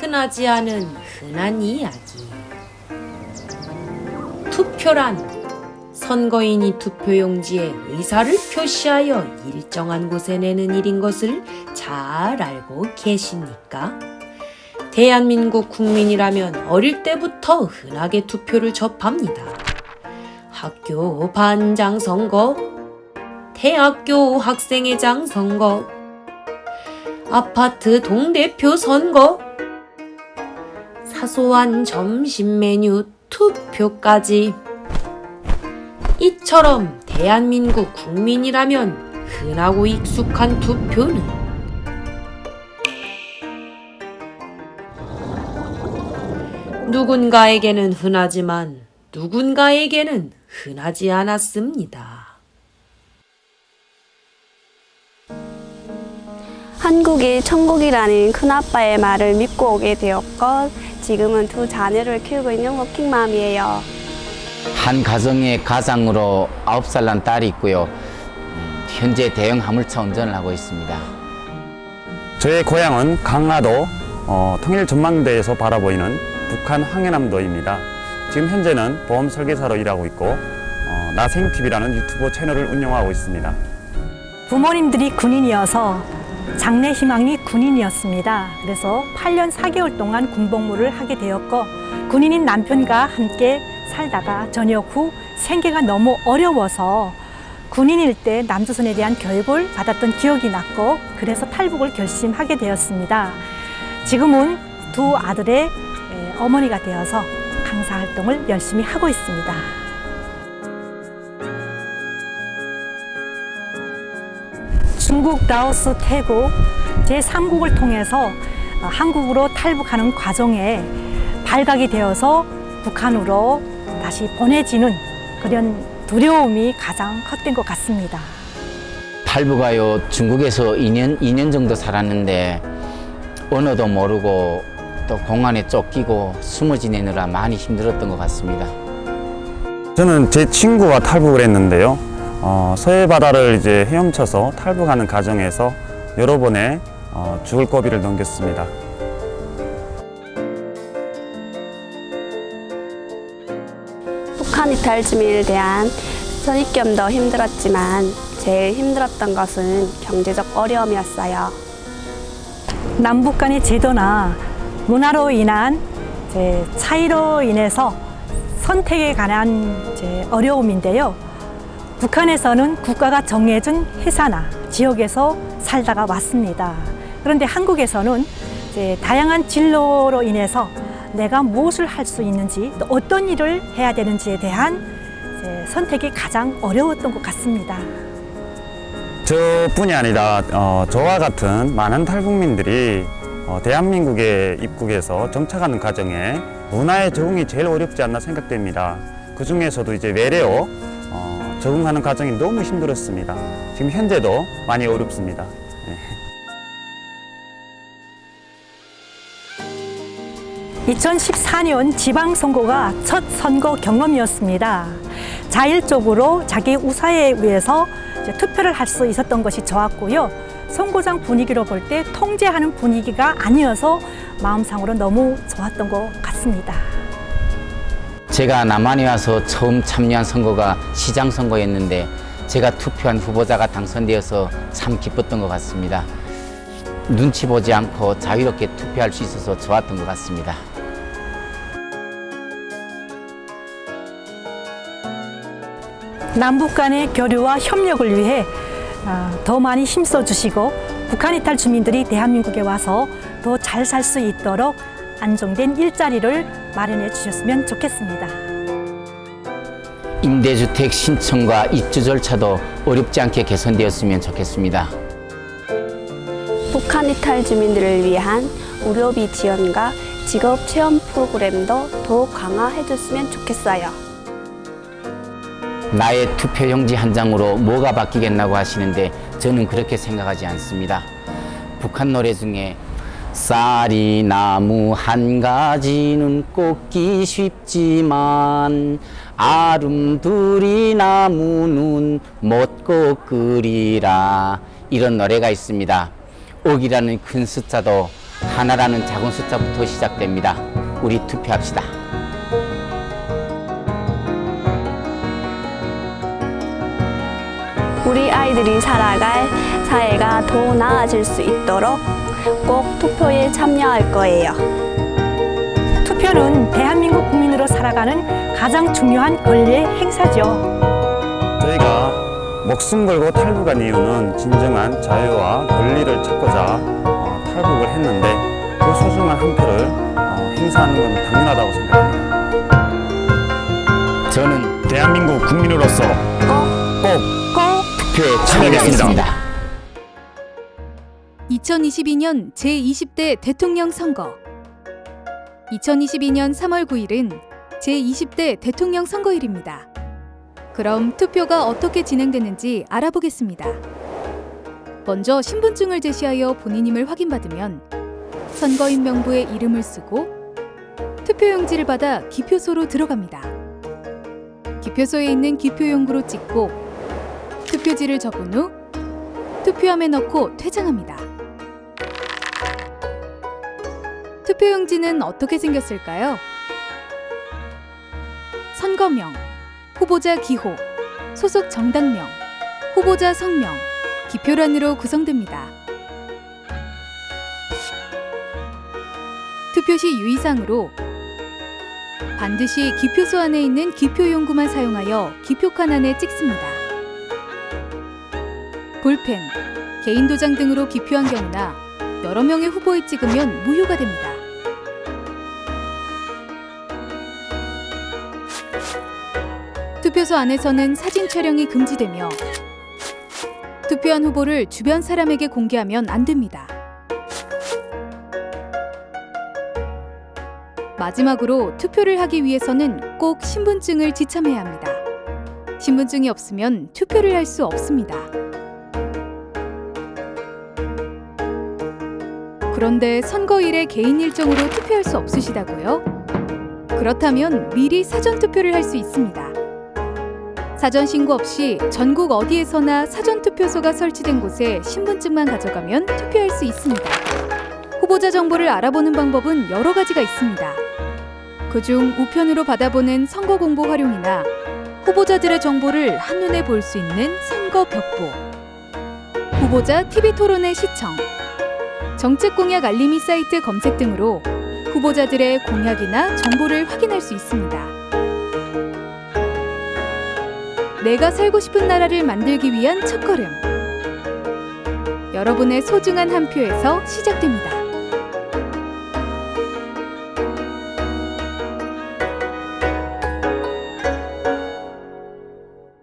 흔하지 않은 흔한 이야기. 투표란 선거인이 투표용지에 의사를 표시하여 일정한 곳에 내는 일인 것을 잘 알고 계십니까? 대한민국 국민이라면 어릴 때부터 흔하게 투표를 접합니다. 학교 반장 선거, 대학교 학생회장 선거, 아파트 동대표 선거, 사소한 점심 메뉴 투표까지. 이처럼 대한민국 국민이라면 흔하고 익숙한 투표는 누군가에게는 흔하지만 누군가에게는 흔하지 않았습니다. 한국이 천국이라는 큰아빠의 말을 믿고 오게 되었고 지금은 두 자녀를 키우고 있는 워킹맘이에요. 한 가정의 가장으로 9살 난 딸이 있고요. 현재 대형 화물차 운전을 하고 있습니다. 저의 고향은 강화도 통일전망대에서 바라보이는 북한 황해남도입니다. 지금 현재는 보험 설계사로 일하고 있고 나생TV라는 유튜브 채널을 운영하고 있습니다. 부모님들이 군인이어서 장래희망이 군인이었습니다. 그래서 8년 4개월 동안 군복무를 하게 되었고 군인인 남편과 함께 살다가 전역 후 생계가 너무 어려워서 군인일 때 남조선에 대한 교육을 받았던 기억이 났고 그래서 탈북을 결심하게 되었습니다. 지금은 두 아들의 어머니가 되어서 강사 활동을 열심히 하고 있습니다. 중국, 라오스, 태국 제3국을 통해서 한국으로 탈북하는 과정에 발각이 되어서 북한으로 다시 보내지는 그런 두려움이 가장 컸던 것 같습니다. 탈북하여 중국에서 2년 정도 살았는데 언어도 모르고 또 공안에 쫓기고 숨어 지내느라 많이 힘들었던 것 같습니다. 저는 제 친구와 탈북을 했는데요. 서해 바다를 이제 헤엄쳐서 탈북하는 과정에서 여러 번의 죽을 고비를 넘겼습니다. 북한 이탈 주민에 대한 선입견도 힘들었지만 제일 힘들었던 것은 경제적 어려움이었어요. 남북 간의 제도나 문화로 인한 차이로 인해서 선택에 관한 어려움인데요. 북한에서는 국가가 정해준 회사나 지역에서 살다가 왔습니다. 그런데 한국에서는 다양한 진로로 인해서 내가 무엇을 할 수 있는지 또 어떤 일을 해야 되는지에 대한 선택이 가장 어려웠던 것 같습니다. 저뿐이 아니라 저와 같은 많은 탈북민들이 대한민국에 입국해서 정착하는 과정에 문화의 적응이 제일 어렵지 않나 생각됩니다. 그 중에서도 이제 외래어 적응하는 과정이 너무 힘들었습니다. 지금 현재도 많이 어렵습니다. 네. 2014년 지방선거가 첫 선거 경험이었습니다. 자율적으로 자기 우사에 의해서 투표를 할 수 있었던 것이 좋았고요. 선거장 분위기로 볼 때 통제하는 분위기가 아니어서 마음상으로 너무 좋았던 것 같습니다. 제가 남한에 와서 처음 참여한 선거가 시장 선거였는데 제가 투표한 후보자가 당선되어서 참 기뻤던 것 같습니다. 눈치 보지 않고 자유롭게 투표할 수 있어서 좋았던 것 같습니다. 남북 간의 교류와 협력을 위해 더 많이 힘써 주시고 북한 이탈 주민들이 대한민국에 와서 더 잘 살 수 있도록 안정된 일자리를 마련해 주셨으면 좋겠습니다. 임대주택 신청과 입주 절차도 어렵지 않게 개선되었으면 좋겠습니다. 북한 이탈 주민들을 위한 의료비 지원과 직업 체험 프로그램도 더욱 강화해 줬으면 좋겠어요. 나의 투표용지 한 장으로 뭐가 바뀌겠나고 하시는데 저는 그렇게 생각하지 않습니다. 북한 노래 중에 쌀이 나무 한 가지는 꽂기 쉽지만 아름드리 나무는 못 꽂으리라 이런 노래가 있습니다. 옥이라는 큰 숫자도 하나라는 작은 숫자부터 시작됩니다. 우리 투표합시다. 우리 아이들이 살아갈 사회가 더 나아질 수 있도록 꼭 투표에 참여할 거예요. 투표는 대한민국 국민으로 살아가는 가장 중요한 권리의 행사죠. 저희가 목숨 걸고 탈북한 이유는 진정한 자유와 권리를 찾고자 탈북을 했는데 그 소중한 한 표를 행사하는 건 당연하다고 생각합니다. 저는 대한민국 국민으로서 꼭 투표에 참여하겠습니다. 2022년 제20대 대통령 선거. 2022년 3월 9일은 제20대 대통령 선거일입니다. 그럼 투표가 어떻게 진행되는지 알아보겠습니다. 먼저 신분증을 제시하여 본인임을 확인받으면 선거인 명부에 이름을 쓰고 투표용지를 받아 기표소로 들어갑니다. 기표소에 있는 기표용구로 찍고 투표지를 접은 후 투표함에 넣고 퇴장합니다. 투표용지는 어떻게 생겼을까요? 선거명, 후보자 기호, 소속 정당명, 후보자 성명, 기표란으로 구성됩니다. 투표 시 유의사항으로 반드시 기표소 안에 있는 기표용구만 사용하여 기표칸 안에 찍습니다. 볼펜, 개인 도장 등으로 기표한 경우나 여러 명의 후보에 찍으면 무효가 됩니다. 투표소 안에서는 사진 촬영이 금지되며 투표한 후보를 주변 사람에게 공개하면 안 됩니다. 마지막으로 투표를 하기 위해서는 꼭 신분증을 지참해야 합니다. 신분증이 없으면 투표를 할 수 없습니다. 그런데 선거일에 개인 일정으로 투표할 수 없으시다고요? 그렇다면 미리 사전 투표를 할 수 있습니다. 사전 신고 없이 전국 어디에서나 사전 투표소가 설치된 곳에 신분증만 가져가면 투표할 수 있습니다. 후보자 정보를 알아보는 방법은 여러 가지가 있습니다. 그중 우편으로 받아보는 선거 공보 활용이나 후보자들의 정보를 한눈에 볼 수 있는 선거 벽보, 후보자 TV 토론회 시청, 정책 공약 알림이 사이트 검색 등으로 후보자들의 공약이나 정보를 확인할 수 있습니다. 내가 살고 싶은 나라를 만들기 위한 첫걸음. 여러분의 소중한 한 표에서 시작됩니다.